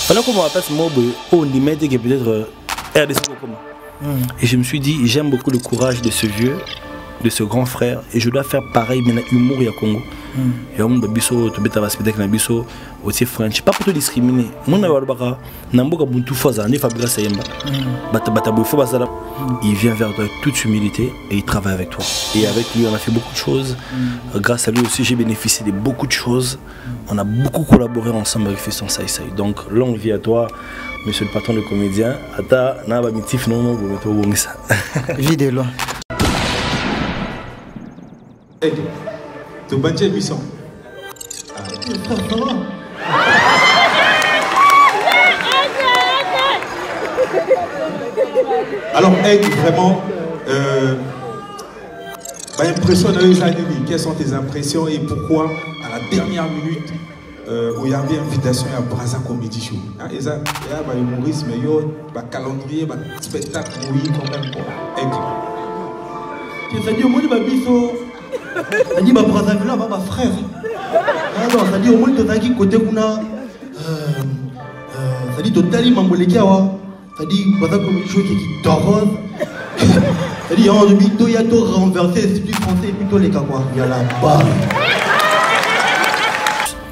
Pendant qu'on m'appelle ce mot, on y met que peut-être RDC comment. Et je me suis dit, j'aime beaucoup le courage de ce vieux, de ce grand frère, et je dois faire pareil, mais l'humour il y a Congo. Et on me dit, tu bêta va se mettre dans biso, aussi French, pas pour te discriminer. Mon avalbara, n'ambo ka buntu foza, ne Fabrice Sayemba. Il vient vers toi avec toute humilité et il travaille avec toi. Et avec lui, on a fait beaucoup de choses. Grâce à lui aussi, j'ai bénéficié de beaucoup de choses. On a beaucoup collaboré ensemble avec Fiston Saïsaï. Donc, longue vie à toi, monsieur le patron de comédien. Ata, na ba mitif non non, vous mettez au bon ça. Vie de loin. Tu budget 800. Alors, aide vraiment. Quelles sont tes impressions et pourquoi, à la dernière minute, il y avait une invitation à Braza Comedy Show. Il y a un humorisme, il y a un calendrier, un spectacle, oui, quand même. C'est-à-dire, moi, je dis Braza là, ma frère. Alors, c'est-à-dire, au moins, tu as dit côté Kuna. C'est-à-dire, totalement, Mambolekiawa. C'est-à-dire, Braza Comedy Show qui t'arrose. C'est-à-dire, il y a tout renversé, c'est du français et plutôt les capois. Il y a la barre.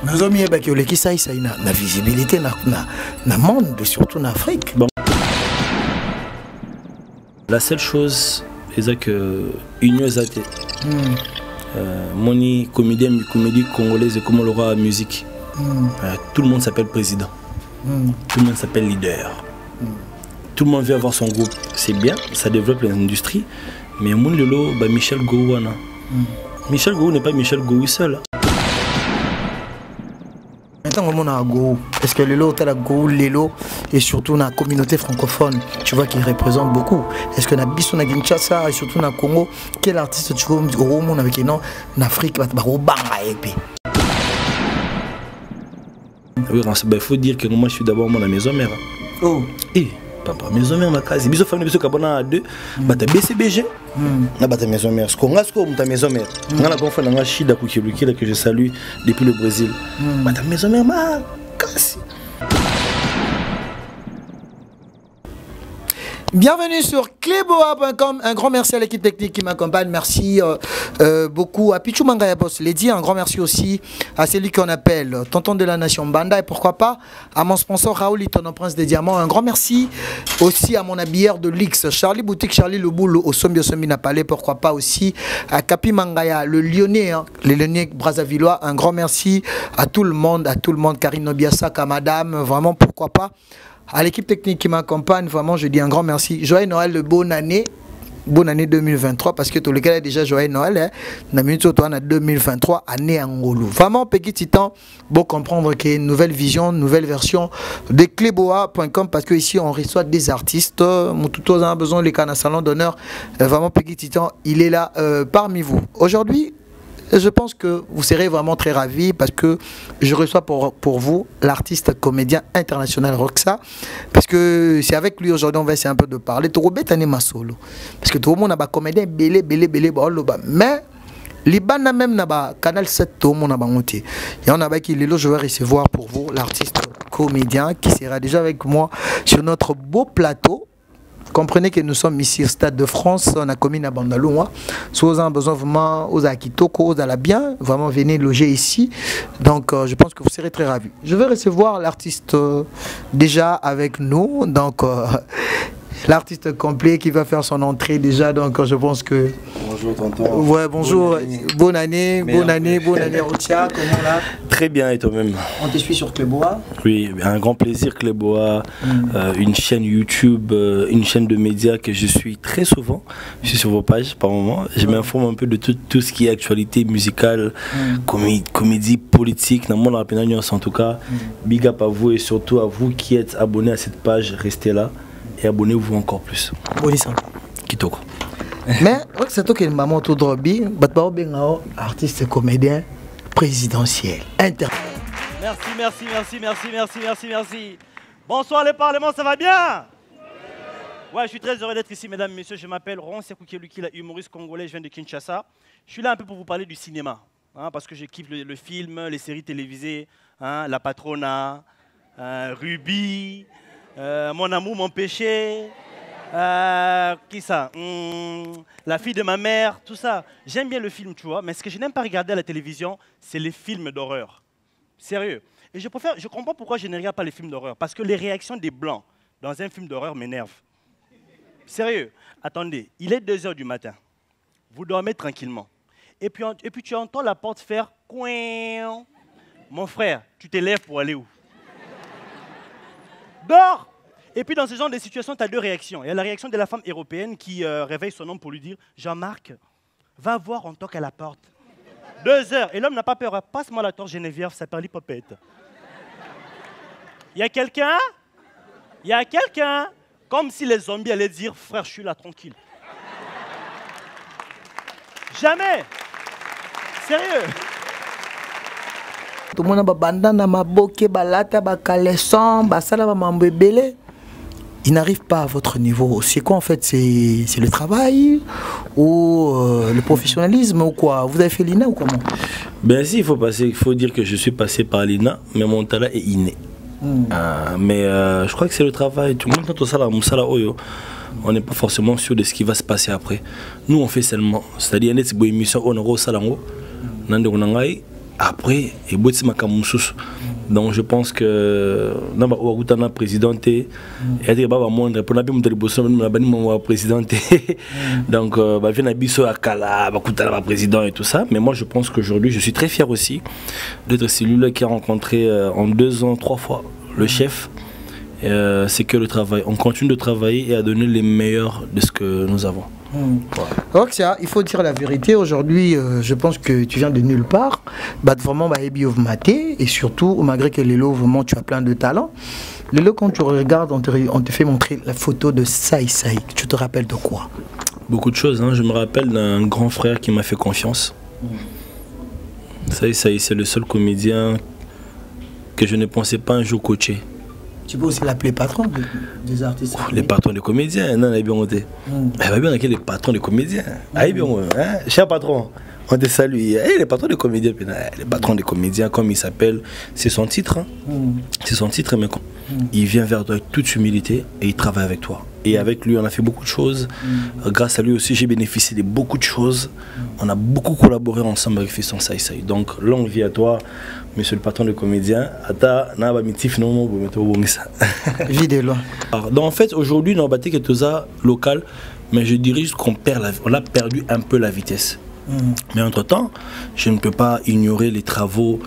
Nous avons mis la visibilité dans le monde, surtout en Afrique. Bon. La seule chose, c'est que l'Union Zate, mon comédie congolaise et comme on l'aura à musique, tout le monde s'appelle président, tout le monde s'appelle leader. Tout le monde veut avoir son groupe, c'est bien, ça développe l'industrie, mais mon lolo, Michel Gouwana. Michel Gou n'est pas Michel Gou seul. Maintenant, on a Gou. Est-ce que Lelo, tu as Gou, Lelo, et surtout dans la communauté francophone, tu vois qu'il représente beaucoup. Est-ce que dans Bissou, dans Kinshasa, et surtout dans le Congo, quel artiste tu vois au monde avec les noms en Afrique, oui, il faut dire que moi je suis d'abord à la maison mère. Oh. Et papa, maison mère ma case. Biso famille biso kabona à deux. Bata BCBG. Na bata maison mère. Skongasko ta maison mère. Na la confond na Shida Kukiluki que je salue depuis le Brésil. Bata maison mère ma case. Bienvenue sur cléboa.com. Un grand merci à l'équipe technique qui m'accompagne. Merci beaucoup à Pichou Mangaya Boss Lady. Un grand merci aussi à celui qu'on appelle Tonton de la Nation Banda. Et pourquoi pas à mon sponsor Raoul Itono Prince des Diamants. Un grand merci aussi à mon habilleur de Lix, Charlie Boutique, Charlie Le Boulot au Sombi Napalais. Pourquoi pas aussi à Capi Mangaya, le Lyonnais, les Lyonnais Brazzavillois. Un grand merci à tout le monde, Karine Nobiasa, à madame. Vraiment, pourquoi pas. À l'équipe technique qui m'accompagne, vraiment, je dis un grand merci. Joyeux Noël, bonne année 2023, parce que tout le cas est déjà joyeux Noël. Dans minute sur toi, 2023, année Angolo. Vraiment, petit temps, pour comprendre qu'il y a une nouvelle vision, une nouvelle version de cléboa.com, parce que ici on reçoit des artistes. Tout a besoin les canaux salon d'honneur. Vraiment, petit temps, il est là parmi vous. Aujourd'hui, je pense que vous serez vraiment très ravis parce que je reçois pour vous l'artiste comédien international Roxa. Parce que c'est avec lui aujourd'hui on va essayer un peu de parler. Tout le monde ma solo. Parce que tout le monde a un comédien belé. Mais Liban a même un canal 7 tout le monde a un outil. Et on a qui je vais recevoir pour vous l'artiste comédien qui sera déjà avec moi sur notre beau plateau. Comprenez que nous sommes ici au Stade de France, on a commis à Bandaloua. Si vous avez besoin vraiment aux Akitoko, aux Alabien, vraiment venez loger ici. Donc je pense que vous serez très ravis. Je vais recevoir l'artiste déjà avec nous. Donc l'artiste complet qui va faire son entrée déjà. Donc je pense que... Bonjour tonton. Ouais, bonjour. Bonne année Rotia. Comment là? Très bien et toi-même. On te suit sur Cléboa. Oui, un grand plaisir Cléboa, une chaîne YouTube, une chaîne de médias que je suis très souvent. Je suis sur vos pages par moment. Je m'informe un peu de tout ce qui est actualité musicale, comédie politique, dans mon opinion en tout cas. Big up à vous et surtout à vous qui êtes abonnés à cette page, restez là et abonnez-vous encore plus. Bonissant. Kitoko. Mais c'est toi qui es maman tout drobi, artiste comédien présidentiel. Merci. Bonsoir les parlements, ça va bien? Ouais, je suis très heureux d'être ici, mesdames, messieurs. Je m'appelle Ron Sekoukeluki, la humoriste congolais, je viens de Kinshasa. Je suis là un peu pour vous parler du cinéma, parce que je kiffe le film, les séries télévisées, La Patrona, Ruby, Mon amour, mon péché, qui ça, La fille de ma mère, tout ça. J'aime bien le film, tu vois, mais ce que je n'aime pas regarder à la télévision, c'est les films d'horreur. Sérieux. Et je comprends pourquoi je ne regarde pas les films d'horreur, parce que les réactions des Blancs dans un film d'horreur m'énervent. Sérieux. Attendez, il est 2 h du matin. Vous dormez tranquillement. Et puis tu entends la porte faire coin. Mon frère, tu te lèves pour aller où? Dors! Et puis dans ce genre de situation, tu as 2 réactions. Il y a la réaction de la femme européenne qui réveille son homme pour lui dire « Jean-Marc, va voir, on toque à la porte. » 2 h. Et l'homme n'a pas peur. « Passe-moi la torche Geneviève, ça parle popette. » Il y a quelqu'un? Il y a quelqu'un? Comme si les zombies allaient dire « Frère, je suis là, tranquille. » Jamais. Sérieux. Tout le monde a bandana, maboke, balata, bakalesan, basala, mamambebele. Ils n'arrivent pas à votre niveau. C'est quoi en fait? C'est le travail ou le professionnalisme ou quoi? Vous avez fait l'INA ou comment? Ben si, il faut dire que je suis passé par l'INA, mais mon talent est inné. Mais je crois que c'est le travail. Tout le monde quand on n'est pas forcément sûr de ce qui va se passer après. Nous on fait seulement. C'est-à-dire une émission on aura salango, après et donc je pense que namba ouagutana présidente et baba monde pour nabi mutali bosso na bani mo présidente donc ba vient biso akala ba kutala ba président et tout ça, mais moi je pense qu'aujourd'hui je suis très fier aussi d'être celui-là qui a rencontré en 2 ans 3 fois le chef. C'est que le travail, on continue de travailler et à donner les meilleurs de ce que nous avons. Roxia, il faut dire la vérité, aujourd'hui je pense que tu viens de nulle part, vraiment et surtout malgré que Lelo, vraiment tu as plein de talent. Lelo, quand tu regardes, on te fait montrer la photo de Saï Saï, tu te rappelles de quoi? Beaucoup de choses, hein. Je me rappelle d'un grand frère qui m'a fait confiance. Saï Saï, c'est le seul comédien que je ne pensais pas un jour coacher. Tu peux aussi l'appeler patron des artistes. Les patrons des comédiens, non, on a bien monté. Elle va bien avec les patrons des comédiens. Cher patron, on te salue. Les patrons des comédiens, les patrons des comédiens, comme il s'appelle, c'est son titre. C'est son titre, mais il vient vers toi avec toute humilité et il travaille avec toi. Et avec lui, on a fait beaucoup de choses. Grâce à lui aussi, j'ai bénéficié de beaucoup de choses. On a beaucoup collaboré ensemble avec Fiston Saï Saï. Donc, longue vie à toi, monsieur le patron de comédien. Vie de loin. Donc, en fait, aujourd'hui, nous avons bâti quelque chose local, mais je dirais juste qu'on a perdu un peu la vitesse. Mais entre-temps, je ne peux pas ignorer les travaux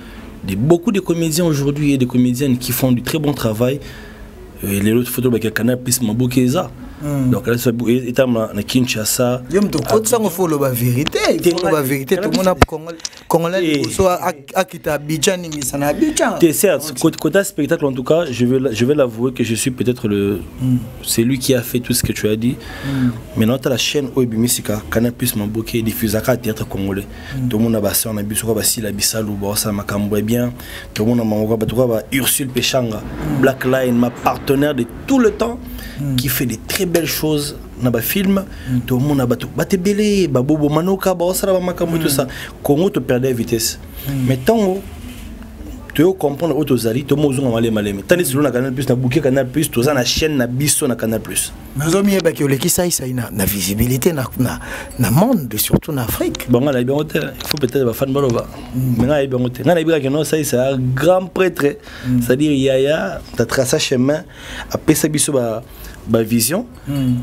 de beaucoup de comédiens aujourd'hui et des comédiennes qui font du très bon travail. Et les autres photos, il y a Canal Plus Mabokeza. Donc là, c'est à Kinshasa. Il faut la vérité. Il faut la vérité. Tout le monde a Congolais, soit à Kita Abidjan, Nissan Abidjan. Certes, côté spectacle, en tout cas, je vais l'avouer que je suis peut-être c'est lui qui a fait tout ce que tu as dit. Maintenant, tu as la chaîne OEB Misika, Canal Plus Maboké, diffuse à théâtre congolais. Tout le monde a basé, on a vu Basila Bissalou, ça m'a cambré bien. Tout le monde a Ursule Pechanga, Black Line, ma partenaire de tout le temps, qui fait des très belles choses dans le film. Tout le monde a battu belé, Bobo Manoka, tout ça. Congo te perdait la vitesse. Mais tant tu comprends que tu as dit, tu as dit, tu as dit, tu as Canal Plus, tu as la chaîne na biso na Canal Plus. Mais on a une visibilité dans le monde, surtout en Afrique. Bon, il faut peut-être faire Balova. Mais c'est un grand prêtre. C'est-à-dire, Yaya, tu as tracé un chemin, à Pessabiso, ma vision,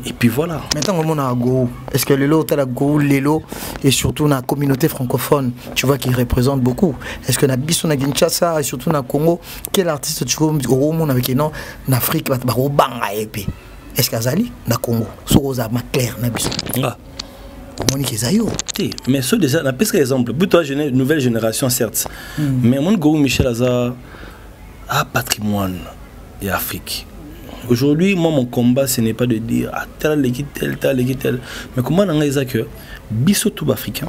et puis voilà. Maintenant, on a Go. Est-ce que Lelo, tu as Go, Lelo, et surtout dans la communauté francophone, tu vois qu'il représente beaucoup. Est-ce que na biso na Kinshasa, et surtout na Congo, quel artiste tu vois au monde avec non en Afrique, est-ce qu'Azali na Congo, Soroza Maclair na biso. Monique Zayo. Mais ce déjà, on a presque exemple. Pour toi, nouvelle génération certes, mais mon Go Michel Azar a patrimoine et Afrique. Aujourd'hui, moi, mon combat, ce n'est pas de dire ah, tel, mais comment on a que biso tout africain,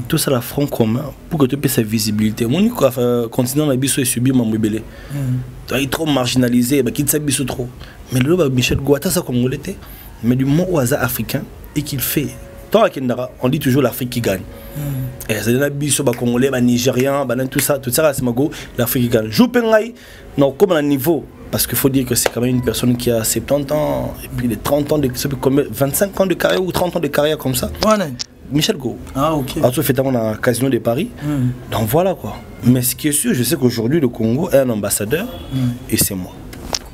tout ça la front commun pour que tu aies sa visibilité. Mon continent la biso est subi mon rebelle. Tu es trop marginalisé, bah quitte sa biso trop. Mais le Michel Guata ça congolais, mais du monde au hasard africain et qu'il fait Tant à Kendara, on dit toujours l'Afrique qui gagne. Et c'est des Bisso, Congolais, Nigériens, tout ça, c'est l'Afrique qui gagne. Joupengai, non, comme un niveau. Parce qu'il faut dire que c'est quand même une personne qui a 70 ans, et puis les 30 ans, 25 ans de carrière ou 30 ans de carrière comme ça. Michel Go. Ah, ok. Après, fait un casino de Paris. Donc voilà quoi. Mais ce qui est sûr, je sais qu'aujourd'hui, le Congo est un ambassadeur et c'est moi.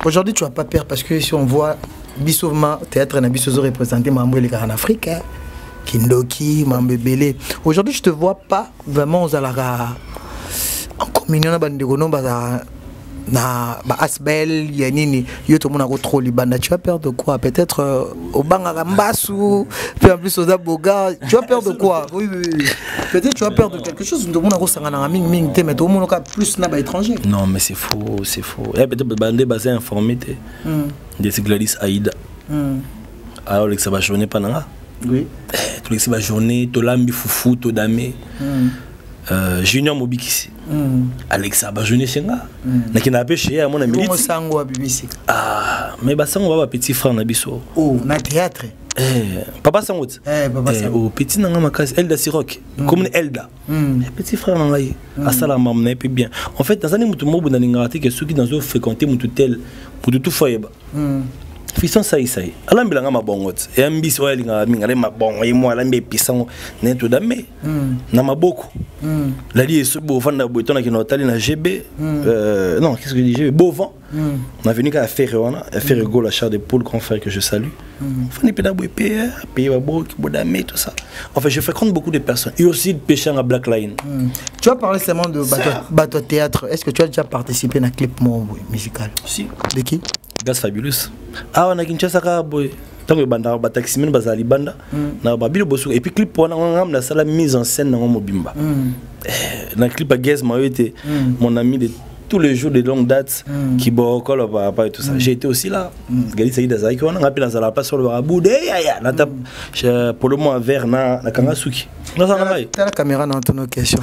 Aujourd'hui, tu n'as pas peur parce que si on voit Bissoma, théâtre, na Bissozo représenté Mambo les en Afrique, Kindoki, Mambébélé. Aujourd'hui, je ne te vois pas vraiment aux Alara en communion avec na Asbel, Yanini, Yotomona trop Libanda. Tu as peur de quoi? Peut-être au Bangarambassou, puis en plus aux Aboga. Tu as peur de quoi? Oui. Peut-être tu as peur de quelque chose. Tout le monde a mais tout le monde a plus n'a pas étranger. Non, mais c'est faux, c'est faux. Peut-être Bandé basé informé de Gladys Aïda. Alors, ça va journée pendant. Oui. Tout le monde journée, Tolambi Foufou, Todame. Junior Mobikisi. Alexa Bajoné Chenga. Na kina pêché à mon ami. Ah, mais basango baba petit frère na biso. Oh, na théâtre. Papa Sangot. Papa Sangot. Oh, petit nanga makasi Elda Sirok. Comme Elda. Petit frère nanga. Asala mamna et puis bien. En fait, dans un mutu mobu na ngati que ceux qui dans fréquenter mutu tel pour tout foyeba. Fisson ça. Alors bilanga mabongot. Et ambisi wa linga minga mabongo et moi lambe pisang neto dame. Na maboko. La vie est ce beau vent qui est na GB. Non, qu'est-ce que je dis? GB Beauvant. On a venu qu'à faire Rigo, la char de Paul, grand frère que je salue. On a payé tout ça. En fait, je fréquente beaucoup de personnes. Et aussi de pêcher à Black Line. Tu as parlé seulement de bateau théâtre. Est-ce que tu as déjà participé à un clip musical? Si. De qui? Gaz Fabulous. Ah, on a Kinshasa boy. Tant que banda taxi men bazali banda na babilo bosu et puis clip pour na sala mise en scène na mobimba. Na clip à Gaz m'a été mon ami de tous les jours de longue date qui bokol papa et tout ça. J'ai été aussi là. Gali Saïda Zaïki on a rappelé dans la place sur le barabou de ya na tap pour le moment vers na Kangasuki. Non ça va. T'as la caméra dans ton question.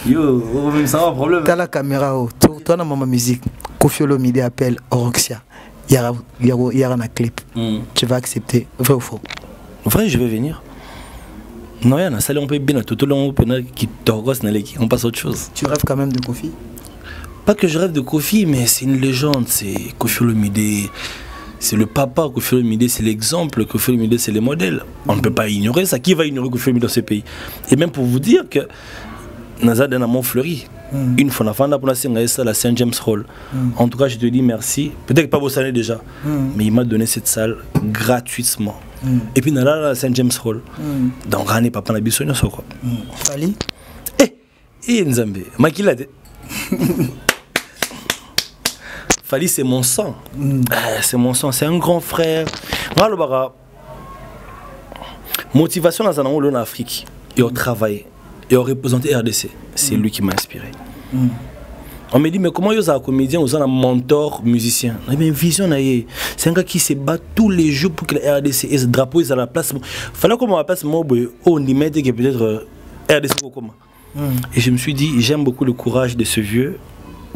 Yo, même ça un problème. T'as la caméra toi na maman musique. Koffi Olomide appelle Oroxia. Il y a un clip. Tu vas accepter, vrai ou faux? Vrai, je vais venir. Non, il y a un salé, on peut bien tout le long, qui t'orgosse, on passe à autre chose. Tu rêves quand même de Koffi? Pas que je rêve de Koffi, mais c'est une légende. C'est Koffi Olomide, c'est le papa. Koffi Olomide, c'est l'exemple. Koffi Olomide, c'est les modèles. On ne peut pas ignorer ça. Qui va ignorer Koffi Olomide dans ce pays? Et même pour vous dire que Nazad est à Montfleury. Une fois, on a fait la Saint James Hall. En tout cas, je te dis merci. Peut-être pas vous savez déjà, mais il m'a donné cette salle gratuitement. Et puis, on a la Saint James Hall. Donc, on n'est pas dans la bisonne. Fali? Eh, Nzambe, Makilade. Fali, c'est mon sang. C'est mon sang, c'est un grand frère. Motivation dans en Afrique et au travail. Et au représenté RDC, c'est lui qui m'a inspiré. On me dit, mais comment vous êtes un comédien, vous êtes un mentor musicien? Mais vision, c'est un gars qui se bat tous les jours pour que le RDC et ce drapeau est à la place. Il fallait qu'on me place, on y mette que peut-être RDC. Et je me suis dit, j'aime beaucoup le courage de ce vieux,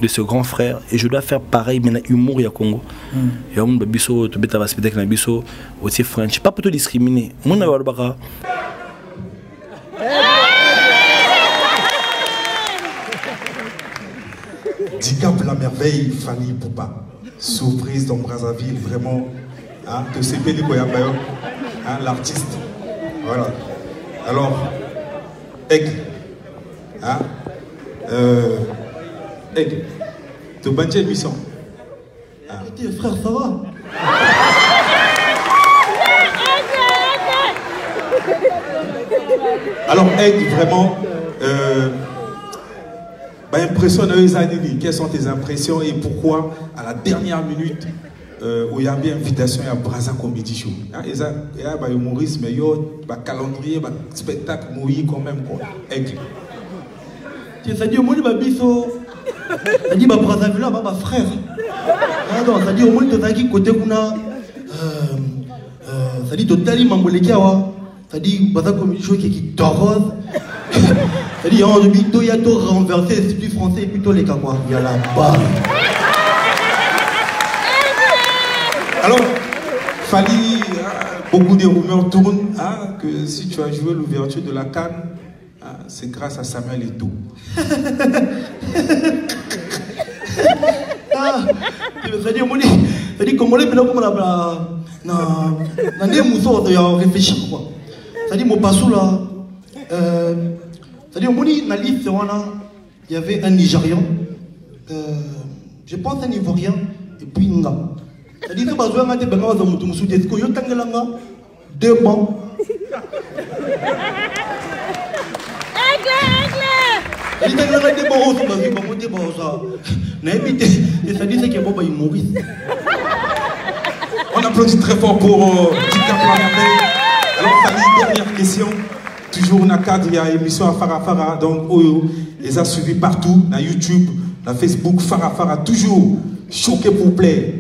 de ce grand frère, et je dois faire pareil, mais l'humour, il y a Congo. Et on me dit, tu bêta va spectacle, aussi French, pas pour te discriminer. Mon avalbara. Dicap la merveille, Fanny Poupa. Surprise dans Brazzaville, vraiment. De CP de Koyabayo, l'artiste. Voilà. Alors, Aigle. Aigle. De Bandier Buisson. Frère, ça va? Alors, Aigle, vraiment. Impressionne quelles sont tes impressions et pourquoi à la dernière minute où il y a bien invitation à Brazza Comedy Show. Il y a humorisme, mais il y a calendrier, spectacle mouillé quand même quoi. Ça dit au moins biso, ça dit Brazza là ma frère. Non, ça dit au moins totaki côté kuna, ça dit totali mambolekiawa, ça dit Brazza Comedy Show qui torose. C'est-à-dire, il y a tout renversé, c'est du français et plutôt les Kakwa. Il y a la barre. Alors, Fali, beaucoup de rumeurs tournent hein, que si tu as joué l'ouverture de la CAN, hein, c'est grâce à Samuel Eto'o. C'est-à-dire Congolais, mais là, comme on a réfléchi quoi. C'est-à-dire mon passou là, c'est-à-dire na liste il y avait un Nigérian, je pense un Ivoirien et puis Nga. C'est-à-dire que besoin de benga za mutu musude ko yo tangelanga deux bancs. Il tangelanga deux bancs au bazi bango te baza. Na évité, c'est-à-dire que Boba Maurice. On applaudit très fort pour Tika Planamé. Alors, Fali, dernière question. Toujours dans le cadre, il y a l'émission à Farafara. Donc, ils ont suivi partout, dans YouTube, dans Facebook, Farafara. Toujours choqué pour plaire.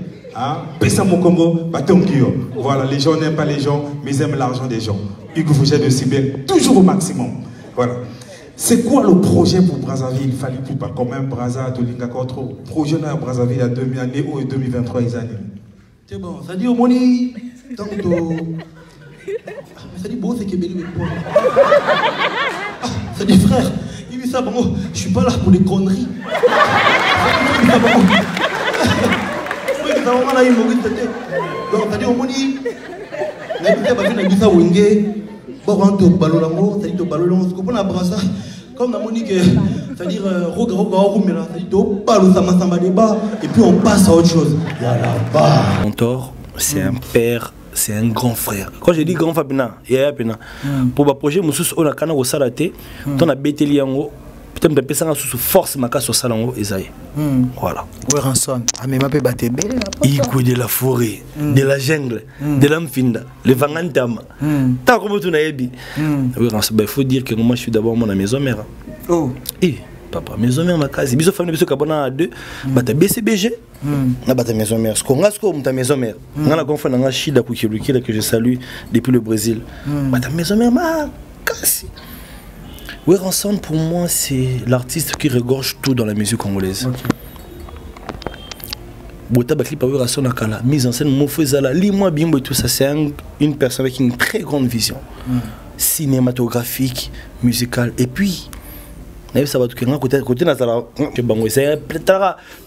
Pesa Mokombo, Batonkio. Voilà, les gens n'aiment pas les gens, mais ils aiment l'argent des gens. Hugo Fouget de Sibel, toujours au maximum. Voilà. C'est quoi le projet pour Brazzaville? Il fallait pas quand même Brazza, Tolinga Kotro. Projet dans Brazzaville à 2023, ils années. C'est bon, ça dit au moni, tant que ça dit bon, c'est que Béli ça dit frère, il dit ça, bon, je suis pas là pour les conneries. Donc, ça dit au moni, il dit ça, Wenge, bon, on te balolango, ça dit au balolango, c'est qu'on a brassé. Comme on a dit que, c'est-à-dire, et puis on passe à autre chose. Mentor, c'est un père, c'est un grand frère. Quand je dis grand frère, pour le projet, on a quand même salaté, on a bételi en haut, peut-être que ça a sous force ma casse au salon Esaïe. Voilà. Weranson, il de la forêt, de la jungle, de l'amfinda, le vangantama. Tant comme tu n'as dit. Il faut dire que moi je suis d'abord mon maison mère. Oh. Et papa, maison mère ma case. Biso famille biso kabona à deux. Bata BCBG. Na bata maison mère. Skongasko ta maison mère. Na la gonfa na Chida Kukiluki que je salue depuis le Brésil. Bata maison mère ma case. Weranson pour moi c'est l'artiste qui regorge tout dans la musique congolaise. Bota Bakli pa Weranson akala mise en scène Mofezala Limo Bimbo et tout ça c'est une personne avec une très grande vision cinématographique, musicale et puis ça va tout côté c'est un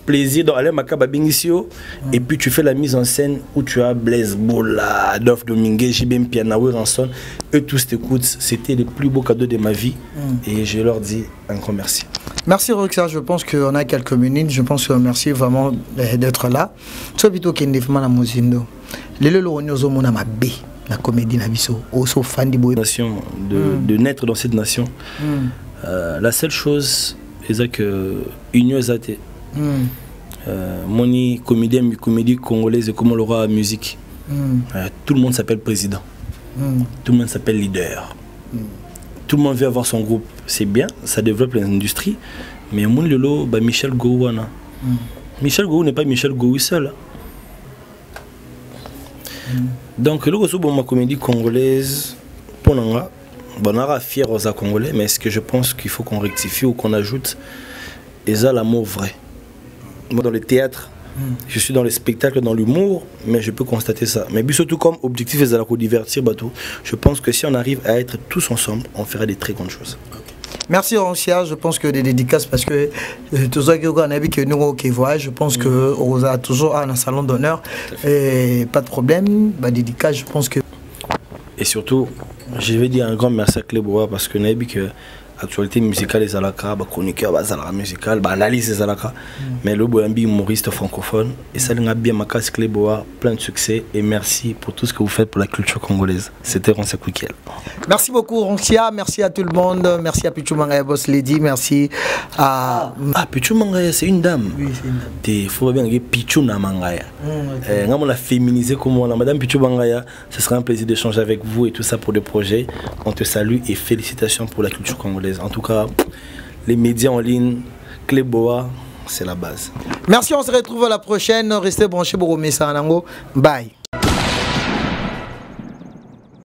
plaisir d'aller à Bingisio et puis tu fais la mise en scène où tu as Blaise Bola, Adolphe Dominguez, JBM Piana, Weranson, eux tous t'écoutent, c'était les plus beaux cadeaux de ma vie et je leur dis un grand merci. Merci Roxa, je pense qu'on a quelques minutes, je pense que merci vraiment d'être là. Toi plutôt qu'il y a des Mozindo. Les Lolo Mona ma B, la comédie Nabiso, aussi fan de naître dans cette nation. La seule chose c'est que Union Zate moni comédie congolaise et comme on l'aura musique tout le monde s'appelle président tout le monde s'appelle leader tout le monde veut avoir son groupe, c'est bien, ça développe l'industrie mais mon lolo bah Michel Gouwana Michel Gou n'est pas Michel Gou seul donc le gros bon ma comédie congolaise pour nanga bon, on est fiers aux Congolais, mais est-ce que je pense qu'il faut qu'on rectifie ou qu'on ajoute l'amour vrai. Moi, dans le théâtre, je suis dans le spectacle, dans l'humour, mais je peux constater ça. Mais surtout comme objectif, c'est de divertir. Je pense que si on arrive à être tous ensemble, on fera des très grandes choses. Merci Roncia, je pense que des dédicaces parce que tout ça qu'on a vu que nous qui voyons, je pense que on a toujours un salon d'honneur et pas de problème. Bah dédicace, je pense que. Et surtout, je vais dire un grand merci à Cléboa parce que nous avons vu que l'actualité musicale est Zalaka, le chroniqueur est musical, l'analyse est Zalaka, mais le Boyambi humoriste francophone. Et ça nous a bien marqué Cléboa, plein de succès et merci pour tout ce que vous faites pour la culture congolaise. C'était Roncia Koukiel. Merci beaucoup Roncia, merci à tout le monde, merci à Pichou Mangaya Boss Lady, merci à... Pichou Mangaya c'est une dame. Oui, c'est une dame. Il faut bien dire Pichou Mangaya. On l'a féminisé comme on a. Madame Pichou Mangaya, ce sera un plaisir d'échanger avec vous et tout ça pour le projet. On te salue et félicitations pour la culture congolaise. En tout cas, les médias en ligne, Cléboa, c'est la base. Merci, on se retrouve à la prochaine. Restez branchés pour Messa Anango. Bye.